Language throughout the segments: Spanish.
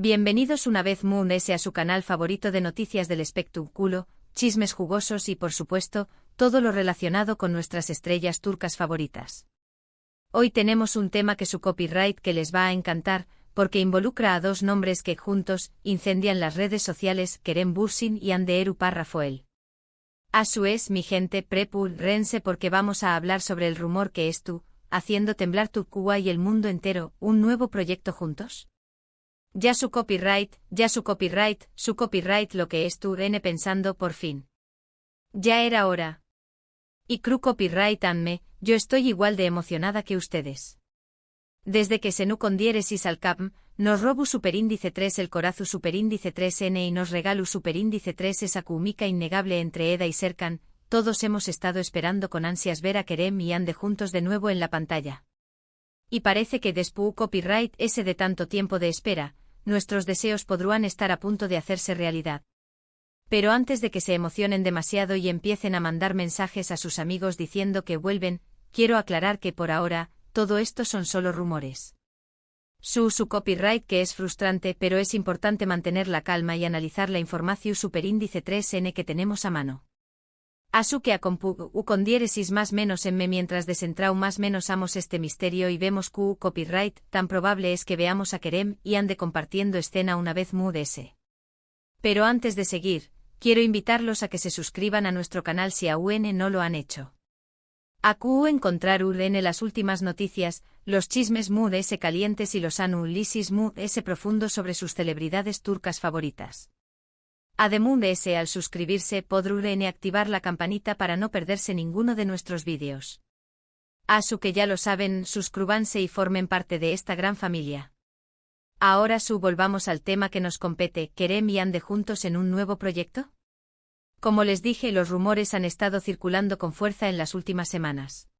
Bienvenidos una vez Moon S a su canal favorito de noticias del espectáculo, chismes jugosos y por supuesto, todo lo relacionado con nuestras estrellas turcas favoritas. Hoy tenemos un tema que su copyright que les va a encantar, porque involucra a dos nombres que juntos incendian las redes sociales, Kerem Bürsin y Hande Erçel Rafael. A su es, mi gente, prepárense porque vamos a hablar sobre el rumor que haciendo temblar Turquía y el mundo entero, un nuevo proyecto juntos. Ya su copyright lo que pensando por fin. Ya era hora. Y copyright yo estoy igual de emocionada que ustedes. Desde que Senu con diéresis al cap, nos robu superíndice 3 el corazu superíndice 3N y nos regalu superíndice 3 esa cumica innegable entre Eda y Serkan, todos hemos estado esperando con ansias ver a Kerem y Hande juntos de nuevo en la pantalla. Y parece que después copyright ese de tanto tiempo de espera, nuestros deseos podrán estar a punto de hacerse realidad. Pero antes de que se emocionen demasiado y empiecen a mandar mensajes a sus amigos diciendo que vuelven, quiero aclarar que por ahora, todo esto son solo rumores. Su copyright que es frustrante pero es importante mantener la calma y analizar la información superíndice 3N que tenemos a mano. Asu que con diéresis más menos en me mientras desentrau más menos amos este misterio y vemos copyright, tan probable es que veamos a Kerem y Hande compartiendo escena una vez Mood S. Pero antes de seguir, quiero invitarlos a que se suscriban a nuestro canal si aún no lo han hecho. Encontrar en las últimas noticias, los chismes Mood S calientes y los análisis Mood S profundos sobre sus celebridades turcas favoritas. Además S al suscribirse podrán activar la campanita para no perderse ninguno de nuestros vídeos. Asu que ya lo saben, suscríbanse y formen parte de esta gran familia. Ahora volvamos al tema que nos compete, ¿Kerem y Hande juntos en un nuevo proyecto? Como les dije, los rumores han estado circulando con fuerza en las últimas semanas.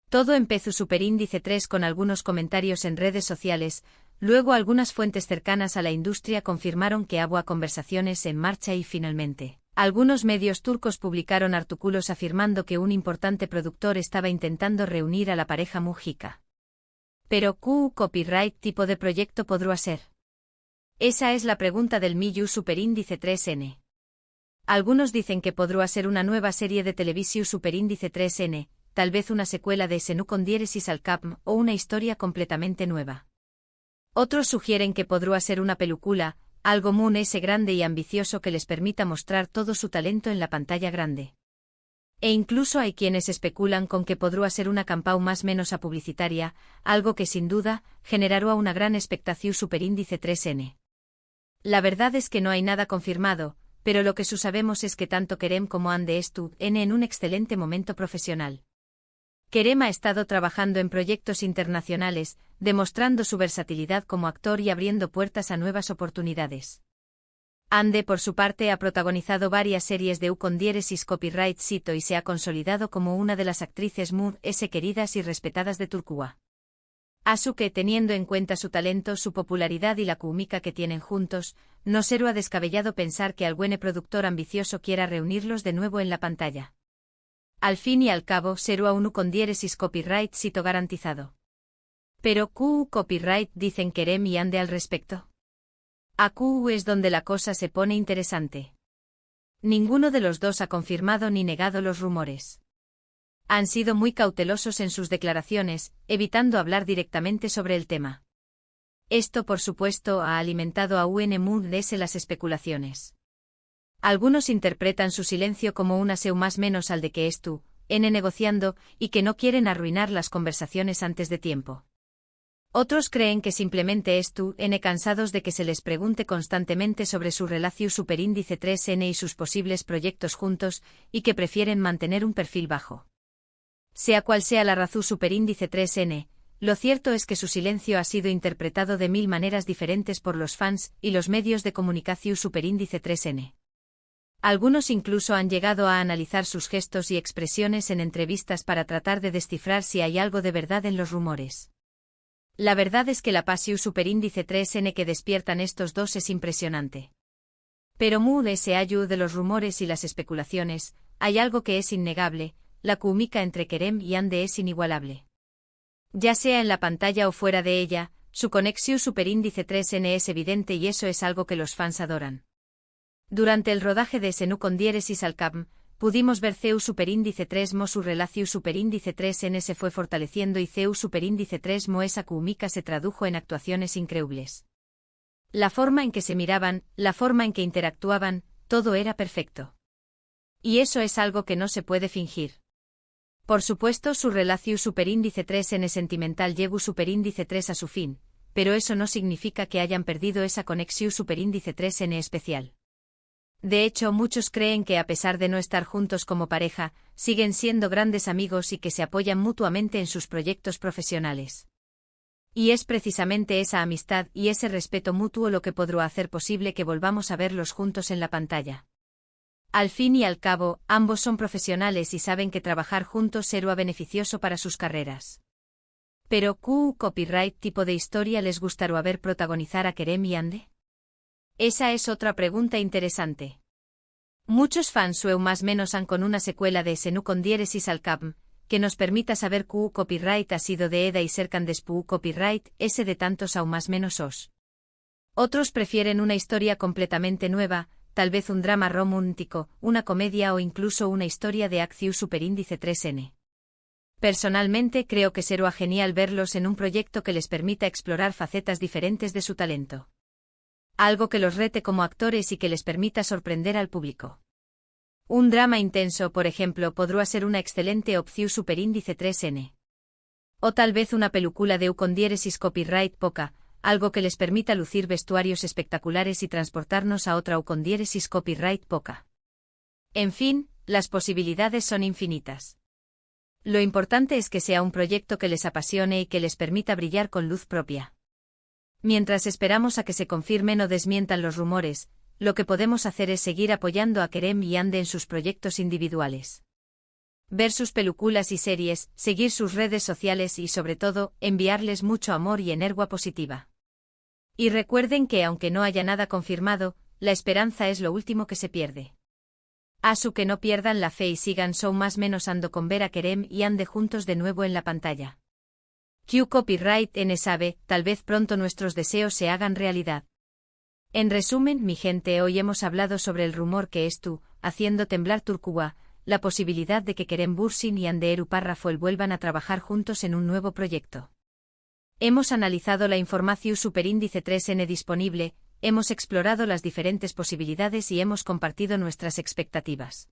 Todo empezó superíndice 3 con algunos comentarios en redes sociales, luego algunas fuentes cercanas a la industria confirmaron que había conversaciones en marcha y finalmente, algunos medios turcos publicaron artículos afirmando que un importante productor estaba intentando reunir a la pareja Mujica. Pero copyright tipo de proyecto podrá ser? Esa es la pregunta del Miyu superíndice 3N. Algunos dicen que podrá ser una nueva serie de televisión superíndice 3N, tal vez una secuela de Senu con diéresis al cap o una historia completamente nueva. Otros sugieren que podrá ser una película, algo Moon S grande y ambicioso que les permita mostrar todo su talento en la pantalla grande. E incluso hay quienes especulan con que podrá ser una campaña más menos a publicitaria, algo que sin duda generará una gran expectación superíndice 3N. La verdad es que no hay nada confirmado, pero lo que sabemos es que tanto Kerem como Hande están en un excelente momento profesional. Kerem ha estado trabajando en proyectos internacionales, demostrando su versatilidad como actor y abriendo puertas a nuevas oportunidades. Hande por su parte ha protagonizado varias series de con diéresis copyright cito y se ha consolidado como una de las actrices Mood S queridas y respetadas de Turquía. Asu que teniendo en cuenta su talento, su popularidad y la química que tienen juntos, no será descabellado pensar que algún productor ambicioso quiera reunirlos de nuevo en la pantalla. Al fin y al cabo, será uno con diéresis copyright cito garantizado. Pero copyright dicen Kerem y Hande al respecto. Es donde la cosa se pone interesante. Ninguno de los dos ha confirmado ni negado los rumores. Han sido muy cautelosos en sus declaraciones, evitando hablar directamente sobre el tema. Esto por supuesto ha alimentado a Mood S las especulaciones. Algunos interpretan su silencio como un aseo más menos al de que negociando, y que no quieren arruinar las conversaciones antes de tiempo. Otros creen que simplemente cansados de que se les pregunte constantemente sobre su relación superíndice 3N y sus posibles proyectos juntos, y que prefieren mantener un perfil bajo. Sea cual sea la razón superíndice 3N, lo cierto es que su silencio ha sido interpretado de mil maneras diferentes por los fans y los medios de comunicación superíndice 3N. Algunos incluso han llegado a analizar sus gestos y expresiones en entrevistas para tratar de descifrar si hay algo de verdad en los rumores. La verdad es que la pasión superíndice 3N que despiertan estos dos es impresionante. Pero Mood S de los rumores y las especulaciones, hay algo que es innegable, la química entre Kerem y Hande es inigualable. Ya sea en la pantalla o fuera de ella, Su conexión superíndice 3N es evidente y eso es algo que los fans adoran. Durante el rodaje de Senu con diéresis al Capm, pudimos ver CEU superíndice 3 mo su relacio superíndice 3N se fue fortaleciendo y CEU superíndice 3 mo esa Kuumika se tradujo en actuaciones increíbles. La forma en que se miraban, la forma en que interactuaban, todo era perfecto. Y eso es algo que no se puede fingir. Por supuesto su relacio superíndice 3N sentimental llevó superíndice 3 a su fin, pero eso no significa que hayan perdido esa conexión superíndice 3N especial. De hecho, muchos creen que a pesar de no estar juntos como pareja, siguen siendo grandes amigos y que se apoyan mutuamente en sus proyectos profesionales. Y es precisamente esa amistad y ese respeto mutuo lo que podrá hacer posible que volvamos a verlos juntos en la pantalla. Al fin y al cabo, ambos son profesionales y saben que trabajar juntos será beneficioso para sus carreras. Pero, ¿qué copyright tipo de historia les gustaría ver protagonizar a Kerem y Ande? Esa es otra pregunta interesante. Muchos fans o más menos han con una secuela de Senu con diéresis al Capm, que nos permita saber qué copyright ha sido de Eda y Serkan despu copyright ese de tantos o más menos os. Otros prefieren una historia completamente nueva, tal vez un drama romántico, una comedia o incluso una historia de acción superíndice 3N. Personalmente creo que será genial verlos en un proyecto que les permita explorar facetas diferentes de su talento. Algo que los rete como actores y que les permita sorprender al público. Un drama intenso, por ejemplo, podrá ser una excelente opción superíndice 3N. O tal vez una película de con diéresis copyright poca, algo que les permita lucir vestuarios espectaculares y transportarnos a otra con diéresis copyright poca. En fin, las posibilidades son infinitas. Lo importante es que sea un proyecto que les apasione y que les permita brillar con luz propia. Mientras esperamos a que se confirmen o desmientan los rumores, lo que podemos hacer es seguir apoyando a Kerem y Ande en sus proyectos individuales. Ver sus películas y series, seguir sus redes sociales y sobre todo, enviarles mucho amor y energía positiva. Y recuerden que aunque no haya nada confirmado, la esperanza es lo último que se pierde. Asu que no pierdan la fe y sigan so más menos ando con ver a Kerem y Ande juntos de nuevo en la pantalla. Q copyright N sabe, tal vez pronto nuestros deseos se hagan realidad. En resumen, mi gente, hoy hemos hablado sobre el rumor que es tú, haciendo temblar Turkuwa, la posibilidad de que Kerem Bürsin y Ande Eru Parrafoel vuelvan a trabajar juntos en un nuevo proyecto. Hemos analizado la información superíndice 3N disponible, hemos explorado las diferentes posibilidades y hemos compartido nuestras expectativas.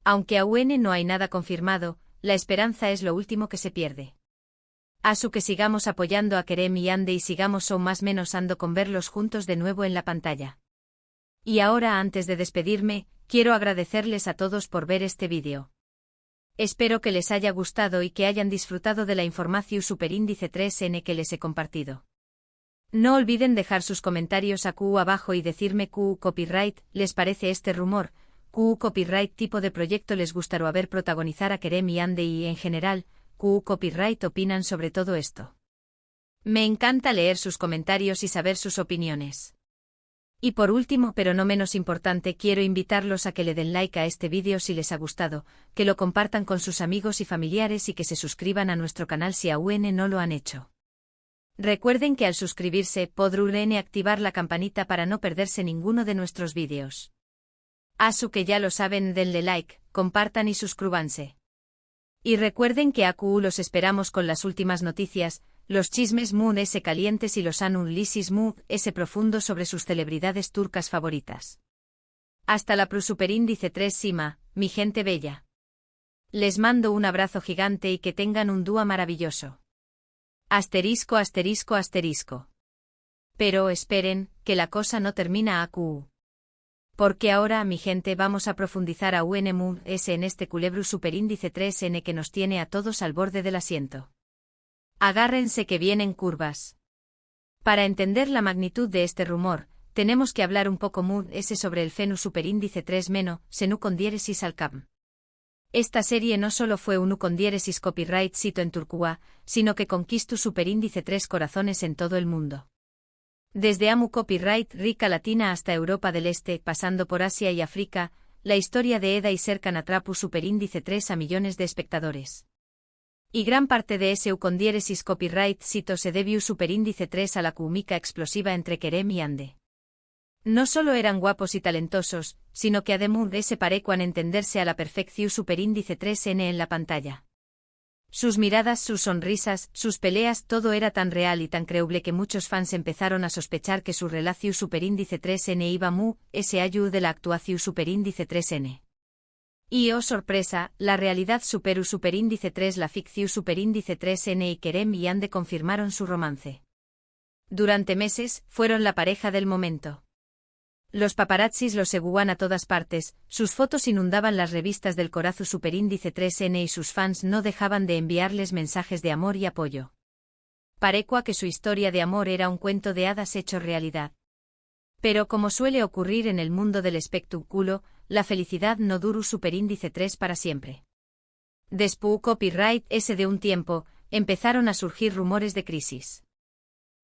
Aunque aún no hay nada confirmado, la esperanza es lo último que se pierde. Asu que sigamos apoyando a Kerem y Ande y sigamos o más menos ando con verlos juntos de nuevo en la pantalla. Y ahora antes de despedirme, quiero agradecerles a todos por ver este vídeo. Espero que les haya gustado y que hayan disfrutado de la información superíndice 3N que les he compartido. No olviden dejar sus comentarios abajo y decirme qué copyright les parece este rumor, qué copyright tipo de proyecto les gustaría ver protagonizar a Kerem y Ande y en general, qué copyright opinan sobre todo esto. Me encanta leer sus comentarios y saber sus opiniones. Y por último, pero no menos importante, quiero invitarlos a que le den like a este vídeo si les ha gustado, que lo compartan con sus amigos y familiares y que se suscriban a nuestro canal si aún no lo han hecho. Recuerden que al suscribirse podrán activar la campanita para no perderse ninguno de nuestros vídeos. Asu que ya lo saben, denle like, compartan y suscríbanse. Y recuerden que los esperamos con las últimas noticias, los chismes Moon S calientes y los análisis Moon S profundo sobre sus celebridades turcas favoritas. Hasta la superíndice 3 Sima, mi gente bella. Les mando un abrazo gigante y que tengan un día maravilloso. Asterisco asterisco asterisco. Pero esperen, que la cosa no termina Porque ahora, mi gente, vamos a profundizar a Moon S en este culebro superíndice 3N que nos tiene a todos al borde del asiento. Agárrense que vienen curvas. Para entender la magnitud de este rumor, tenemos que hablar un poco Moon S sobre el Fenu superíndice 3 Meno, Senu con diéresis al Capm. Esta serie no solo fue un con diéresis copyright sito en Turkuwa, sino que conquistó superíndice 3 corazones en todo el mundo. Desde Amu Copyright Rica Latina hasta Europa del Este, pasando por Asia y África, la historia de Eda y Serkan atrapó superíndice 3 a millones de espectadores. Y gran parte de ese ucondiéresis copyright cito se debió superíndice 3 a la química explosiva entre Kerem y Ande. No solo eran guapos y talentosos, sino que además se parecuan entenderse a la perfección superíndice 3N en la pantalla. Sus miradas, sus sonrisas, sus peleas, todo era tan real y tan creíble que muchos fans empezaron a sospechar que su relación superíndice 3N iba mu, ese ayu de la actuación superíndice 3N. Y oh sorpresa, la realidad superó superíndice 3 la ficción superíndice 3N y Kerem y Ande confirmaron su romance. Durante meses, fueron la pareja del momento. Los paparazzis los seguían a todas partes, sus fotos inundaban las revistas del corazo superíndice 3N y sus fans no dejaban de enviarles mensajes de amor y apoyo. Parecua que su historia de amor era un cuento de hadas hecho realidad. Pero como suele ocurrir en el mundo del espectáculo, la felicidad no duró superíndice 3 para siempre. Después copyright ese de un tiempo, empezaron a surgir rumores de crisis.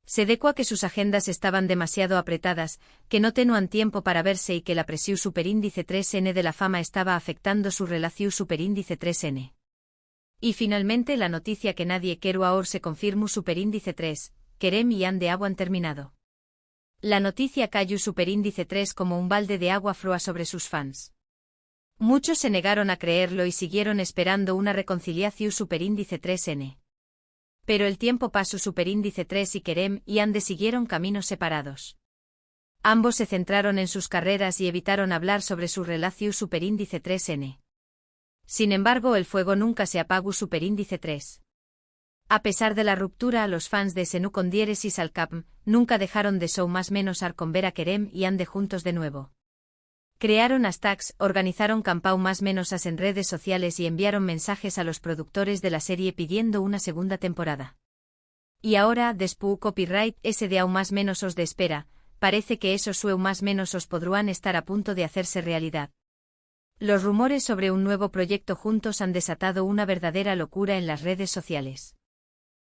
Se decua que sus agendas estaban demasiado apretadas, que no tenían tiempo para verse y que la presión superíndice 3N de la fama estaba afectando su relación superíndice 3N. Y finalmente la noticia que nadie quiero ahora se confirmó superíndice 3, Kerem y Ande han terminado. La noticia cayó superíndice 3 como un balde de agua fría sobre sus fans. Muchos se negaron a creerlo y siguieron esperando una reconciliación superíndice 3N. Pero el tiempo pasó superíndice 3 y Kerem y Ande siguieron caminos separados. Ambos se centraron en sus carreras y evitaron hablar sobre su relación superíndice 3N. Sin embargo, el fuego nunca se apagó superíndice 3. A pesar de la ruptura, los fans de Senu con diéresis al Capm nunca dejaron de show más menos ar con ver a Kerem y Ande juntos de nuevo. Crearon hashtags, organizaron campau más menos as en redes sociales y enviaron mensajes a los productores de la serie pidiendo una segunda temporada. Y ahora, después copyright ese de aún más menos os de espera, parece que esos sueu más menos os podrán estar a punto de hacerse realidad. Los rumores sobre un nuevo proyecto juntos han desatado una verdadera locura en las redes sociales.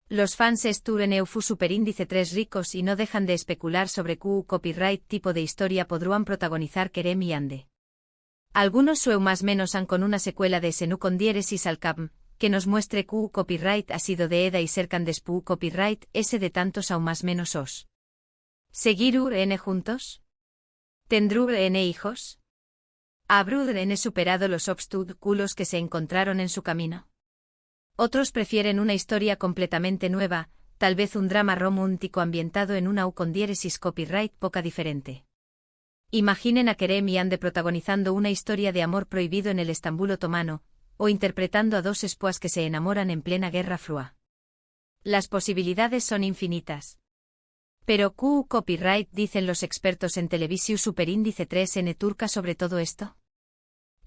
Los fans están eufu superíndice 3 ricos y no dejan de especular sobre qué copyright tipo de historia podrán protagonizar Kerem y Ande. Algunos sueu más menos han con una secuela de Senu con diéresis al Capm, que nos muestre qué copyright ha sido de Eda y cercan despu copyright ese de tantos aún más menos os. ¿Seguirur N juntos? ¿Tendrur N hijos? ¿Habrur N superado los obstáculos que se encontraron en su camino? Otros prefieren una historia completamente nueva, tal vez un drama romántico ambientado en una con diéresis copyright poca diferente. Imaginen a Kerem y Ande protagonizando una historia de amor prohibido en el Estambul otomano, o interpretando a dos espoas que se enamoran en plena Guerra Fría. Las posibilidades son infinitas. Pero ¿qué copyright dicen los expertos en televisión superíndice 3N turca sobre todo esto?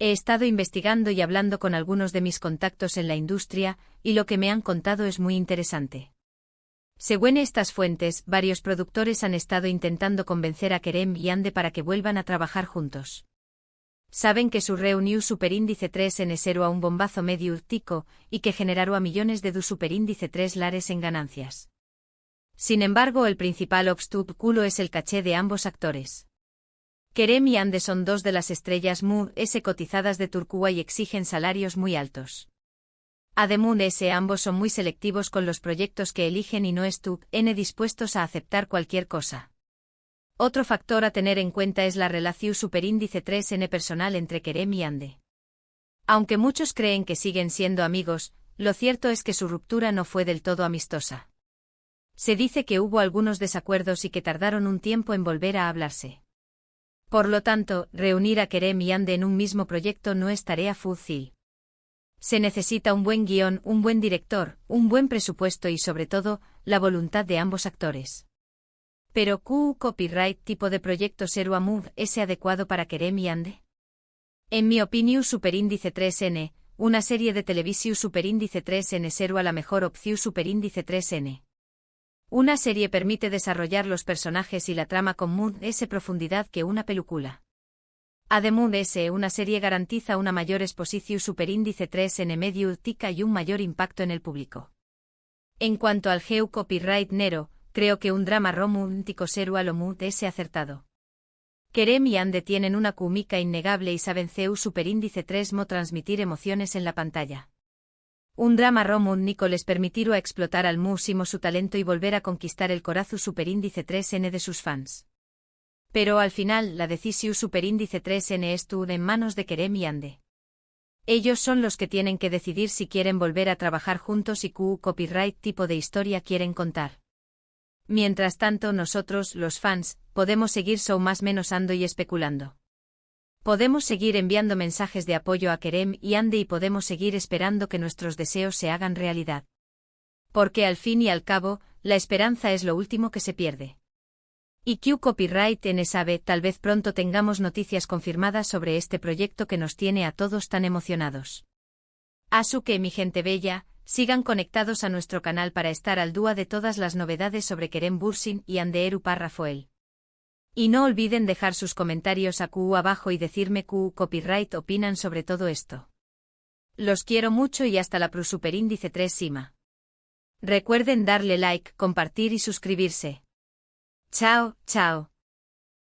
He estado investigando y hablando con algunos de mis contactos en la industria, y lo que me han contado es muy interesante. Según estas fuentes, varios productores han estado intentando convencer a Kerem y Ande para que vuelvan a trabajar juntos. Saben que su reunión superíndice 3N será un bombazo medio urtico, y que generará a millones de superíndice 3 lares en ganancias. Sin embargo, el principal obstáculo es el caché de ambos actores. Kerem y Ande son dos de las estrellas mu.s cotizadas de Turquía y exigen salarios muy altos. Además, ambos son muy selectivos con los proyectos que eligen y no están dispuestos a aceptar cualquier cosa. Otro factor a tener en cuenta es la relación superíndice 3N personal entre Kerem y Ande. Aunque muchos creen que siguen siendo amigos, lo cierto es que su ruptura no fue del todo amistosa. Se dice que hubo algunos desacuerdos y que tardaron un tiempo en volver a hablarse. Por lo tanto, reunir a Kerem y Ande en un mismo proyecto no es tarea fácil. Se necesita un buen guión, un buen director, un buen presupuesto y sobre todo, la voluntad de ambos actores. Pero ¿qué copyright tipo de proyecto será es adecuado para Kerem y Ande? En mi opinión superíndice 3N, una serie de televisión superíndice 3N será la mejor opción superíndice 3N. Una serie permite desarrollar los personajes y la trama con esa profundidad que una película. Además, una serie garantiza una mayor exposición superíndice 3N medio urtica y un mayor impacto en el público. En cuanto al geu copyright nero, creo que un drama romántico será lo ese acertado. Kerem y Ande tienen una química innegable y saben superíndice 3 transmitir emociones en la pantalla. Un drama Romun Nico les permitirá explotar al máximo su talento y volver a conquistar el corazón superíndice 3N de sus fans. Pero al final, la decisión superíndice 3N estuvo en manos de Kerem y Ande. Ellos son los que tienen que decidir si quieren volver a trabajar juntos y qué copyright tipo de historia quieren contar. Mientras tanto nosotros, los fans, podemos seguir más menos ando y especulando. Podemos seguir enviando mensajes de apoyo a Kerem y Ande y podemos seguir esperando que nuestros deseos se hagan realidad. Porque al fin y al cabo, la esperanza es lo último que se pierde. Y Q Copyright N sabe, tal vez pronto tengamos noticias confirmadas sobre este proyecto que nos tiene a todos tan emocionados. Así que mi gente bella, sigan conectados a nuestro canal para estar al día de todas las novedades sobre Kerem Bürsin y Ande Eru Parrafoel. Y no olviden dejar sus comentarios abajo y decirme qué copyright opinan sobre todo esto. Los quiero mucho y hasta la superíndice 3 Sima. Recuerden darle like, compartir y suscribirse. Chao, chao.